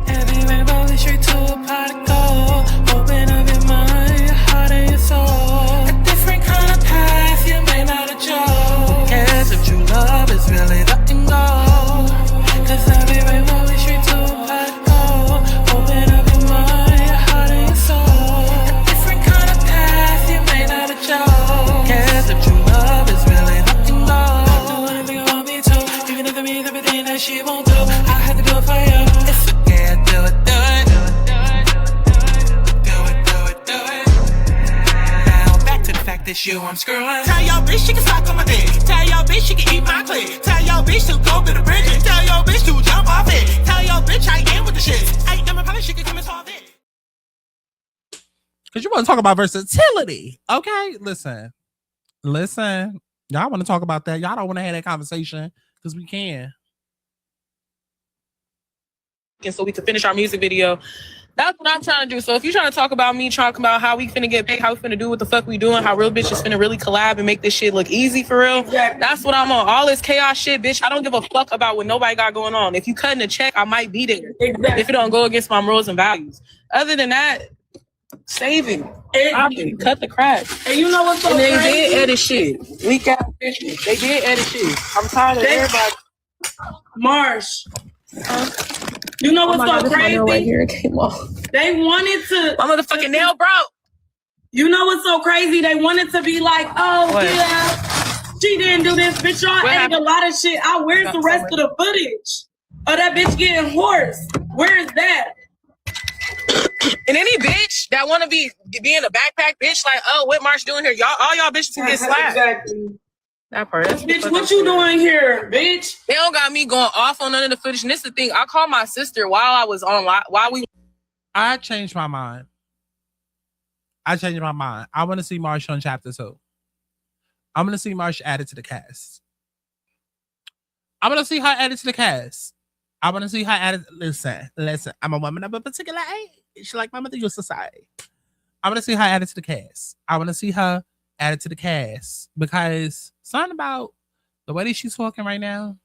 Everywhere rolling straight to a pot of gold. Open up your mind, your heart and your soul. A different kind of path you may not have chose. Who cares if true love is really the end goal? Cause everywhere rolling straight to a pot of gold. Open up your mind, your heart and your soul. A different kind of path you may not have chose. Who cares if true love is really the end goal? Do anything you want me to, even if it means everything that she won't do. I had to do it for you. It's okay, do it. Now back to the fact that you I'm screwing. Tell your bitch she can suck on my dick. Tell your bitch she can eat my clit. Tell your bitch to go to the bridge. Tell your bitch to jump off it. Tell your bitch I ain't with the shit. I ain't never probably she can come and solve it. Because you want to talk about versatility. Okay, listen. Y'all want to talk about that. Y'all don't want to have that conversation because we can. And so we could finish our music video. That's what I'm trying to do. So if you're trying to talk about me, talking about how we finna get paid, how we finna do what the fuck we doing, how real bitches finna really collab and make this shit look easy for real, that's what I'm on. All this chaos shit, bitch, I don't give a fuck about what nobody got going on. If you cutting a check, I might be there. If it don't go against my morals and values. Other than that, save it. Cut the crap. And you know what's so And they crazy? did edit shit. Weak ass bitches. They did edit shit. I'm tired of everybody. Marsh. You know what's so crazy? Right here, it came off. They wanted to. My motherfucking nail broke. You know what's so crazy? They wanted to be like, oh, What? yeah, she didn't do this. Bitch, y'all edited a lot of shit. Where's the rest of the footage? Oh, that bitch getting hoarse. Where is that? And any bitch that want to be in a backpack bitch, like, oh, what Marsh doing here? Y'all, all y'all bitches can get slapped. Exactly. That part. Bitch, what you doing here, bitch? They don't got me going off on none of the footage. And this is the thing. I called my sister while I was on live. I changed my mind. I want to see Marsh on chapter 2. I'm going to see Marsh added to the cast. I want to see her added to the cast. I want to see her added. Listen. I'm a woman of a particular age. Like my mother used to say. I want to see her added to the cast. I want to see her added to the cast because something about the way that she's talking right now.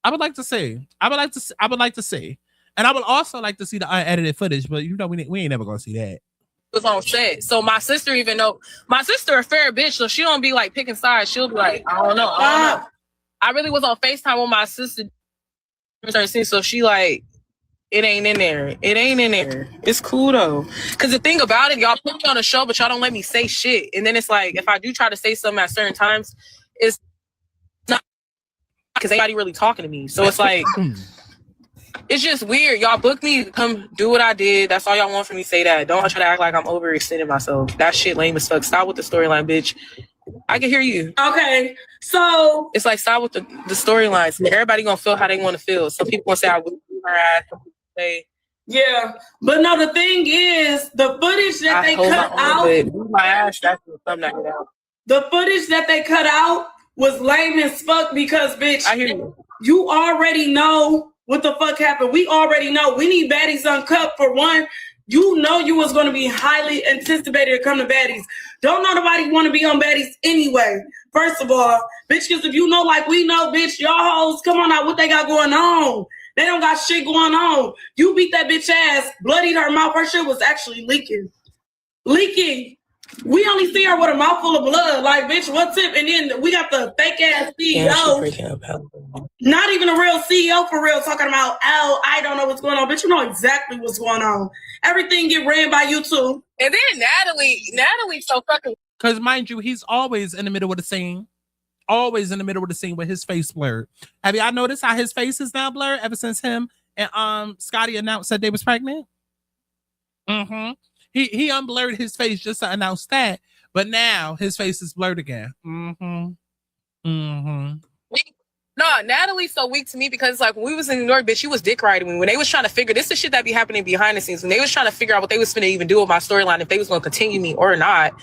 I would like to see. And I would also like to see the unedited footage, but you know we ain't never gonna see that. Was on set. So my sister even know. My sister a fair bitch, so she don't be like picking sides. She'll be like, I don't know. I really was on FaceTime with my sister. So she like, it ain't in there. It's cool though. Cause the thing about it, y'all put me on a show, but y'all don't let me say shit. And then it's like, if I do try to say something at certain times, it's not because anybody really talking to me. So it's like, it's just weird. Y'all booked me to come do what I did. That's all y'all want from me. Say that. Don't try to act like I'm overextending myself. That shit lame as fuck. Stop with the storyline, bitch. I can hear you. Okay, So it's like stop with the storylines. Everybody gonna feel how they want to feel. Some people gonna say I would her ass. Some people say yeah, but no, the thing is, the footage that they cut out, my ass. That's something out. The footage that they cut out was lame as fuck because, bitch, I hear you. You already know what the fuck happened. We already know. We need Baddies Uncut for one. You know you was going to be highly anticipated to come to Baddies. Don't know nobody want to be on Baddies anyway. First of all, bitch, because if you know like we know, bitch, y'all hoes, come on out, what they got going on? They don't got shit going on. You beat that bitch ass, bloodied her mouth. Her shit was actually leaking. We only see her with a mouthful of blood. Like, bitch, what's it? And then we got the fake ass CEO. Not even a real CEO for real, talking about, oh, I don't know what's going on. Bitch, you know exactly what's going on. Everything get ran by you too. And then Natalie so fucking. Because mind you, he's always in the middle of the scene. Always in the middle of the scene with his face blurred. Have y'all noticed how his face is now blurred ever since him and Scotty announced that they was pregnant? Mm-hmm. He unblurred his face just to announce that, but now his face is blurred again. Mm-hmm. Mm-hmm. No, Natalie's so weak to me because like when we was in New York, bitch, she was dick riding me. When they was trying to figure, this is shit that be happening behind the scenes. When they was trying to figure out what they was finna even do with my storyline, if they was gonna continue me or not,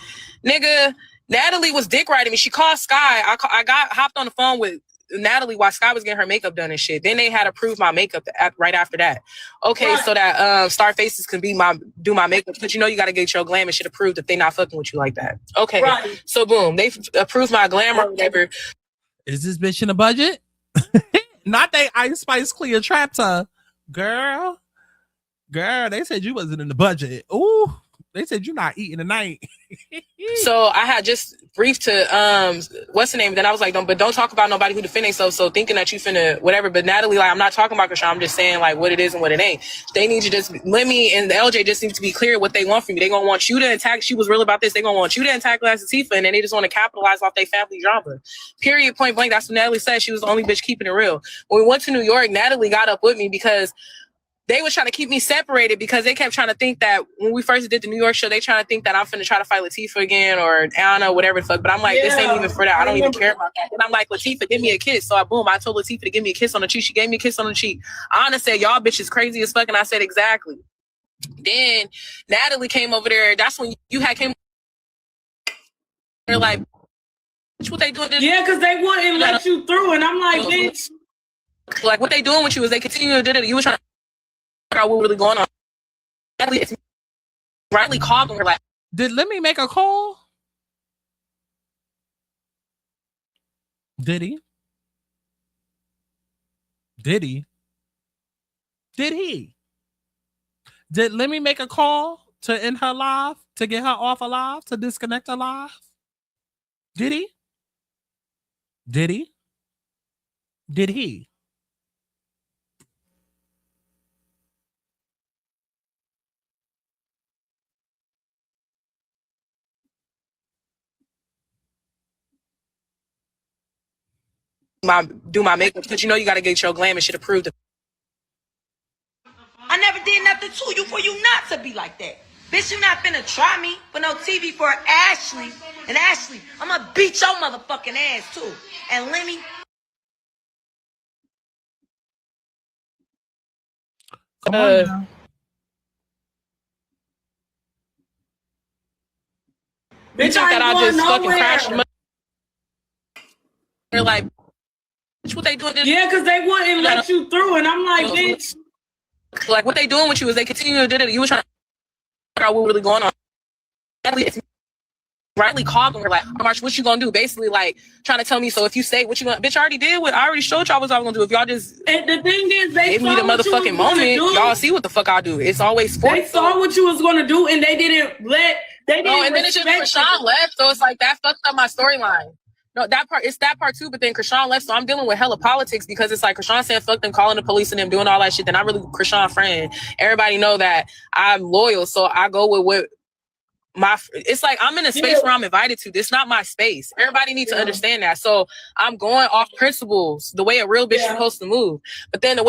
nigga, Natalie was dick riding me. She called Sky. I hopped on the phone with Natalie while Sky was getting her makeup done and shit. Then they had to prove my makeup right after that. Okay, right. So that Star Faces can do my makeup, but you know you got to get your glam and shit approved if they not fucking with you like that. Okay, right. So boom, they approved my glam or whatever. Is this bitch in the budget? Not they Ice Spice Cleopatra, girl. They said you wasn't in the budget. Ooh. They said you're not eating tonight. So I had just briefed to what's the name? Then I was like, don't talk about nobody who defend themselves. So thinking that you finna whatever. But Natalie, like, I'm not talking about Chrisean. I'm just saying like what it is and what it ain't. They need to just let me and the LJ just need to be clear what they want from me. They gonna want you to attack. She was real about this. They gonna want you to antagonize Latifah, and then they just want to capitalize off their family drama. Period. Point blank. That's what Natalie said. She was the only bitch keeping it real. When we went to New York, Natalie got up with me because they was trying to keep me separated because they kept trying to think that when we first did the New York show, they trying to think that I'm finna try to fight Latifah again or Anna, whatever the fuck. But I'm like, this ain't even for that. I don't even care about that. And I'm like, Latifah, give me a kiss. So I told Latifah to give me a kiss on the cheek. She gave me a kiss on the cheek. Anna said, y'all bitches crazy as fuck. And I said, exactly. Then Natalie came over there. That's when you had came. They're like, what they doing? Yeah, because they wouldn't let you through. And I'm like, bitch. Like, what they doing with you is they continue to do it. You were trying to out what really going on. Riley called and we're like, let me make a call? Did he? Did let me make a call to end her live, to get her off alive, to disconnect her live? Did he? Do my makeup because you know you got to get your glam and shit approved. I never did nothing to you for you not to be like that. Bitch, you not finna try me for no TV for Ashley. And Ashley, I'm gonna beat your motherfucking ass too. And Lenny. Bitch, I just fucking crashed. They're like, what they doing? Yeah, because they wouldn't let you through, and I'm like, bitch. Like, what they doing with you is they continue to do it. You were trying to figure out what really going on. Riley called and we're like, Marsh, what you gonna do? Basically, like, trying to tell me, so if you say what you gonna, bitch, I already did what I already showed y'all what I was gonna do. If y'all just and the thing is, they give me the motherfucking moment, y'all see what the fuck I do. It's always sports. They saw what you was gonna do, and they didn't let. They didn't. Oh, and then it's just Chrisean left, so it's like that fucked up my storyline. No, that part too, but then Chrisean left, so I'm dealing with hella politics because it's like Chrisean saying fuck them, calling the police and them, doing all that shit. Then I'm really Chrisean friend. Everybody know that I'm loyal, so I go with what it's like I'm in a space where I'm invited to. This is not my space. Everybody needs to understand that. So I'm going off principles, the way a real bitch is supposed to move. But then the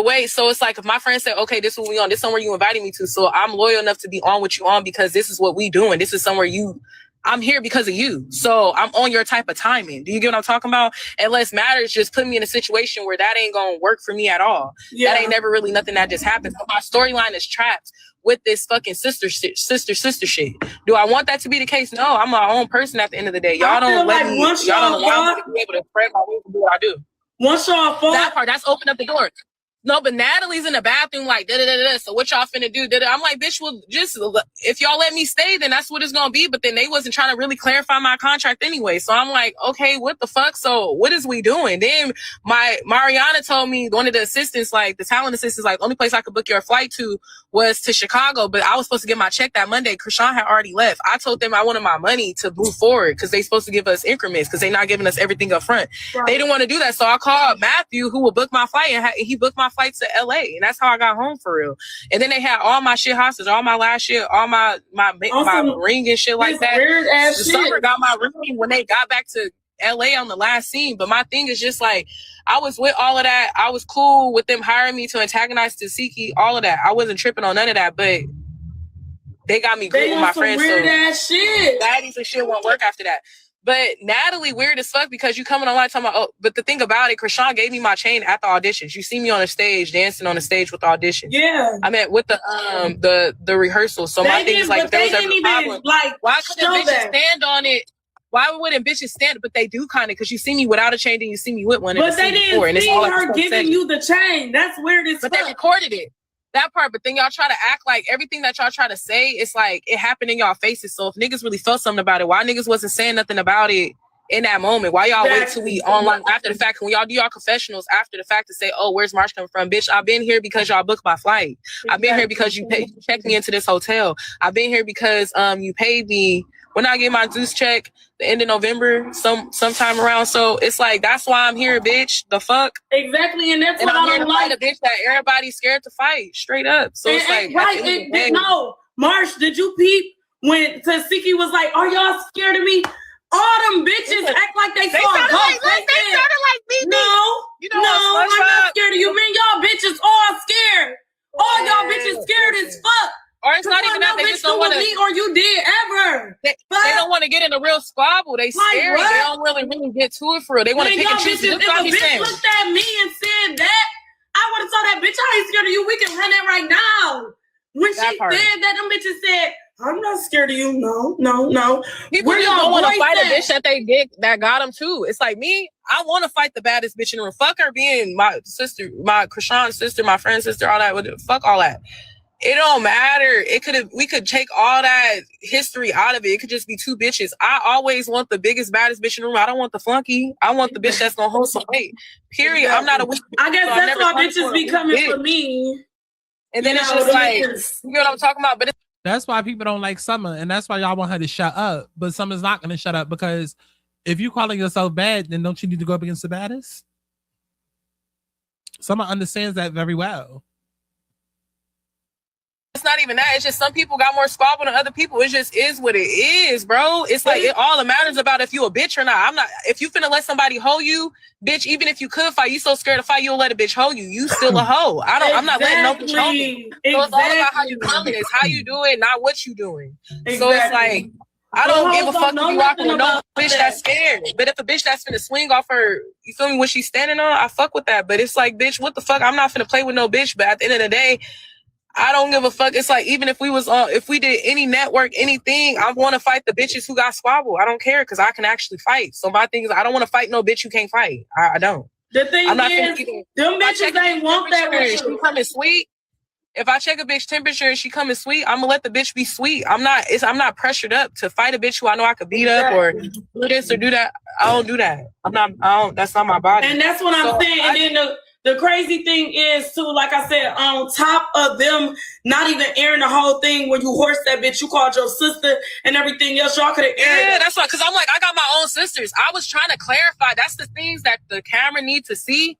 way, so it's like if my friend said, okay, this is what we on, this is somewhere you invited me to. So I'm loyal enough to be on what you on because this is what we doing. This is somewhere you I'm here because of you. So I'm on your type of timing. Do you get what I'm talking about? Unless matters just put me in a situation where that ain't going to work for me at all. Yeah. That ain't never really nothing that just happens. So my storyline is trapped with this fucking sister shit. Do I want that to be the case? No, I'm my own person at the end of the day. Y'all don't let me, y'all don't allow me to be able to spread my wings and do what I do. Once y'all fall, that part, that's open up the door. No, but Natalie's in the bathroom like da-da-da-da. So what y'all finna do? I'm like, bitch, well, just if y'all let me stay, then that's what it's gonna be. But then they wasn't trying to really clarify my contract anyway. So I'm like, okay, what the fuck? So what is we doing? Then Mariana told me, one of the assistants, like the talent assistants, like only place I could book your flight to was to Chicago. But I was supposed to get my check that Monday. Chrisean had already left. I told them I wanted my money to move forward because they supposed to give us increments because they not giving us everything up front. Right. They didn't want to do that. So I called Matthew, who will book my flight, and he booked my flight to LA, and that's how I got home for real. And then they had all my shit hostage, all my last shit, all my ring and shit like that. Weird ass shit. Summer got my ring when they got back to LA on the last scene. But my thing is just like, I was with all of that. I was cool with them hiring me to antagonize Tesehki, all of that. I wasn't tripping on none of that, but they got me good with my friends. Weird ass shit. Baddies and shit won't work after that. But Natalie, weird as fuck because you coming online talking about, oh, but the thing about it, Chrisean gave me my chain at the auditions. You see me on the stage, dancing on the stage with the auditions. Yeah. I mean, with the rehearsal. So my thing is like, if there was ever a problem, like, why couldn't bitches stand on it? Why wouldn't bitches stand? But they do kind of, because you see me without a chain and you see me with one. But they didn't see her giving you the chain. That's weird as fuck. But they recorded it. That part, but then y'all try to act like everything that y'all try to say, it's like it happened in y'all faces. So if niggas really felt something about it, why niggas wasn't saying nothing about it in that moment? Why y'all wait till we online after the fact? When y'all do y'all confessionals after the fact to say, oh, where's Marsh coming from? Bitch, I've been here because y'all booked my flight. I've been here because you checked me into this hotel. I've been here because you paid me when I get my ZEUS check the end of November, sometime around. So it's like, that's why I'm here, bitch. The fuck? Exactly, and that's what I'm I don't like. A bitch that everybody's scared to fight, straight up. So it's like, right? No, Marsh, did you peep when Tesehki was like, "Are y'all scared of me?" All them bitches act like they saw a ghost. They sounded like me. No, I'm not scared of you, man. Y'all bitches all scared. All y'all bitches scared as fuck. Or it's not even that they just don't want to. Or you did ever. They don't want to get in a real squabble. They scared. They don't really get to it for real. They want to pick and choose. If a bitch looked at me and said that, I would have told that bitch, I ain't scared of you. We can run it right now. When she said that, them bitches said, I'm not scared of you. No. People just don't want to fight a bitch that they did that got them too. It's like me. I want to fight the baddest bitch in the room. Fuck her being my sister, my Chrisean's sister, my friend's sister, all that. Fuck all that. It don't matter. We could take all that history out of it. It could just be two bitches. I always want the biggest, baddest bitch in the room. I don't want the flunky. I want the bitch that's gonna hold some weight. Period. I'm not a weak bitch. I guess so that's why bitches be coming for me. And then it's just like, you know what I'm talking about? But that's why people don't like Summer, and that's why y'all want her to shut up. But Summer's not gonna shut up, because if you calling yourself bad, then don't you need to go up against the baddest? Summer understands that very well. It's not even that. It's just some people got more squabble than other people. It just is what it is, bro. It's like it all that matters about if you a bitch or not. I'm not. If you finna let somebody hoe you, bitch. Even if you could fight, you so scared to fight, you'll let a bitch hoe you. You still a hoe. I'm not letting no bitch hoe me. So it's all about how you coming. It's how you do it, not what you doing. Exactly. So it's like, I don't give a fuck if you rocking with no bitch that's scared. But if a bitch that's finna swing off her, you feel me, what she's standing on, I fuck with that. But it's like, bitch, what the fuck? I'm not finna play with no bitch. But at the end of the day, I don't give a fuck. It's like, even if we was on, if we did any network, anything, I want to fight the bitches who got squabble. I don't care, because I can actually fight. So my thing is, I don't want to fight no bitch who can't fight. I don't. The thing is, them bitches ain't want that with you. She coming sweet. If I check a bitch temperature and she coming sweet, I'm gonna let the bitch be sweet. I'm not pressured up to fight a bitch who I know I could beat up or do this or do that. I don't do that. That's not my body. And that's what I'm saying. And then the crazy thing is, too, like I said, on top of them not even airing the whole thing when you horsed that bitch, you called your sister and everything else, y'all could have aired it. Yeah, that's why, because I'm like, I got my own sisters. I was trying to clarify. That's the things that the camera needs to see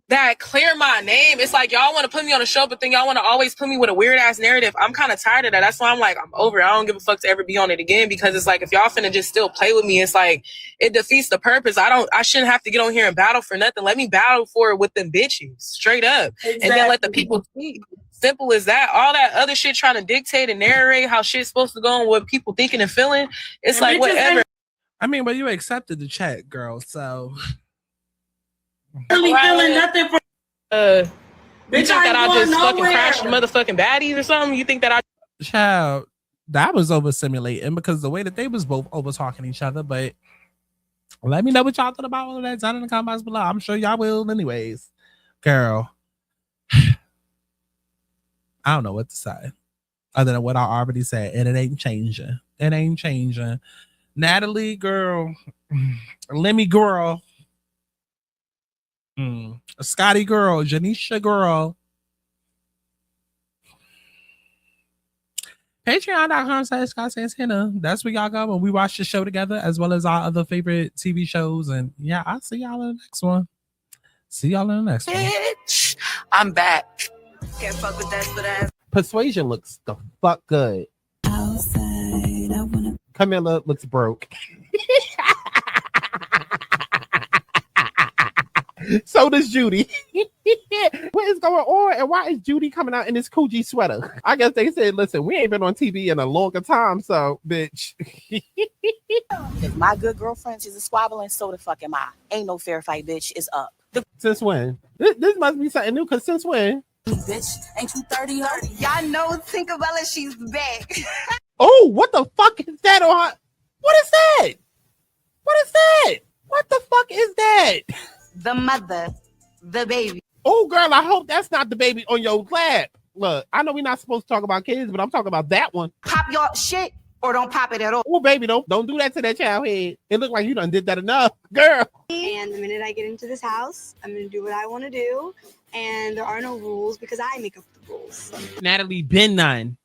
that clear my name. It's like, y'all want to put me on a show, but then y'all want to always put me with a weird-ass narrative. I'm kind of tired of that. That's why I'm like, I'm over it. I don't give a fuck to ever be on it again, because it's like, if y'all finna just still play with me, it's like, it defeats the purpose. I shouldn't have to get on here and battle for nothing. Let me battle for it with them bitches, straight up. Exactly. And then let the people Simple as that. All that other shit trying to dictate and narrate how shit's supposed to go and what people thinking and feeling. It's like whatever. I mean, but you accepted the check, girl. So really feeling nothing for. You think that I just fucking crashed the motherfucking baddies or something? You think that I? Child, that was over simulating because the way that they was both over talking each other. But let me know what y'all thought about all of that down in the comments below. I'm sure y'all will, anyways. Girl, I don't know what to say other than what I already said, and it ain't changing. It ain't changing. Natalie, girl, Lemmy, girl, Scotty, girl, Janisha, girl. Patreon.com/Santana. That's where y'all go when we watch the show together, as well as our other favorite TV shows. And yeah, I'll see y'all in the next one. See y'all in the next one. Bitch, I'm back. Can't fuck with that, but ass. Persuasion looks the fuck good. Camilla looks broke. So does Judy. What is going on? And why is Judy coming out in this Coogee sweater? I guess they said, listen, we ain't been on TV in a longer time, so bitch. If my good girlfriend is a squabbling, so the fuck am I. Ain't no fair fight, bitch. It's up. Since when? This must be something new, because since when? Bitch, ain't you 30? Y'all know Tinkerbella, she's back. Oh, what the fuck is that on her? What is that? What is that? What the fuck is that? The mother, the baby. Oh, girl, I hope that's not the baby on your lap. Look, I know we're not supposed to talk about kids, but I'm talking about that one. Pop your shit or don't pop it at all. Oh, baby, don't do that to that child head. It looked like you done did that enough, girl. And the minute I get into this house, I'm going to do what I want to do. And there are no rules because I make up the rules. Natalie been none.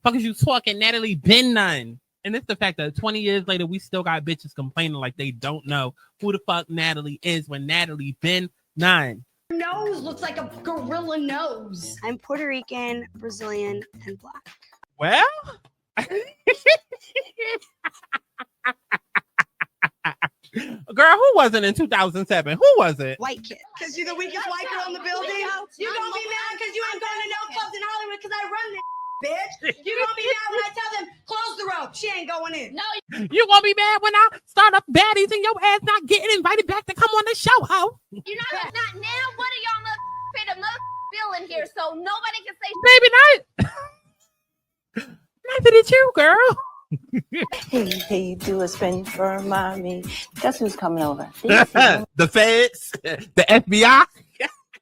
Fuck is you talking? Natalie been none. And it's the fact that 20 years later, we still got bitches complaining like they don't know who the fuck Natalie is when Natalie been none. Your nose looks like a gorilla nose. I'm Puerto Rican, Brazilian, and black. Well, girl, who wasn't in 2007? Who was it? White kid. Because you're the weakest white girl in the building. You're going to be mad because you ain't going to no clubs in Hollywood because I run this. Bitch, you're gonna be mad when I tell them close the rope. She ain't going in. No, you gonna be mad when I start up baddies and your ass not getting invited back to come on the show, ho. You're not now. What are y'all pay the bill in here so nobody can say baby not. Neither did you, girl. Hey, do a spin for mommy. Guess who's coming over? The feds, the FBI,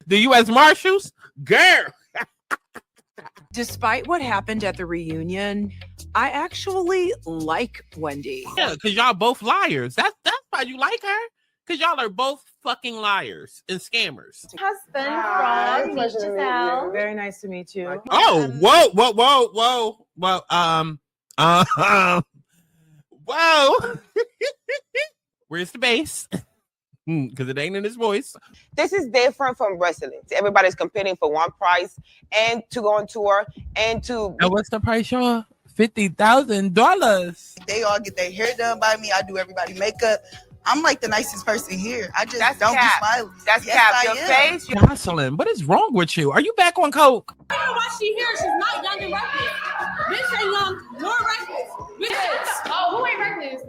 the U.S. Marshals, girl. Despite what happened at the reunion, I actually like Wendy. Yeah, because y'all both liars. That's why you like her. Because y'all are both fucking liars and scammers. husband from Giselle. Very nice to meet you. Oh, whoa. Whoa. Where's the bass? Because it ain't in his voice. This is different from wrestling. Everybody's competing for one prize and to go on tour and to. And what's the price, y'all? $50,000. They all get their hair done by me. I do everybody makeup. I'm like the nicest person here. I just don't be smiling. That's cap. Your face. Jocelyn, what is wrong with you? Are you back on coke? I don't know why she here. She's not young and reckless. Bitch ain't young nor reckless. Bitch. Oh, who ain't reckless?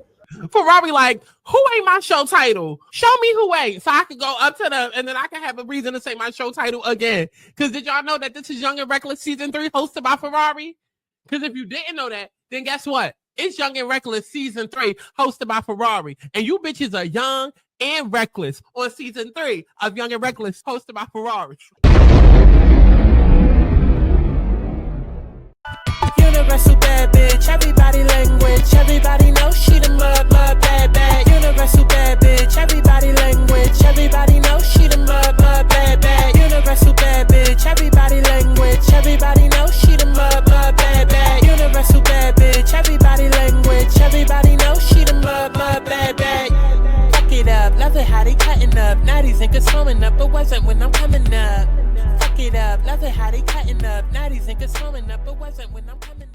Ferrari, like, who ain't my show title? Show me who ain't, so I can go up to them, and then I can have a reason to say my show title again. Because did y'all know that this is Young and Reckless Season 3 hosted by Ferrari? Because if you didn't know that, then guess what? It's Young and Reckless Season 3 hosted by Ferrari. And you bitches are young and reckless on Season 3 of Young and Reckless hosted by Ferrari. Universal bad bitch, everybody language. Everybody knows she the mud bad. Universal bad bitch, everybody language. Everybody knows she the mud bad. Universal bad bitch, everybody language. Everybody knows she the mud bad. Universal bad bitch, everybody language. Everybody knows she the mud bad. Fuck it up, love it how they cutting up. Now these niggas throwing up, but wasn't when I'm coming up. Fuck it up, love it how they cutting up. Now these niggas throwing up, but wasn't when I'm coming up.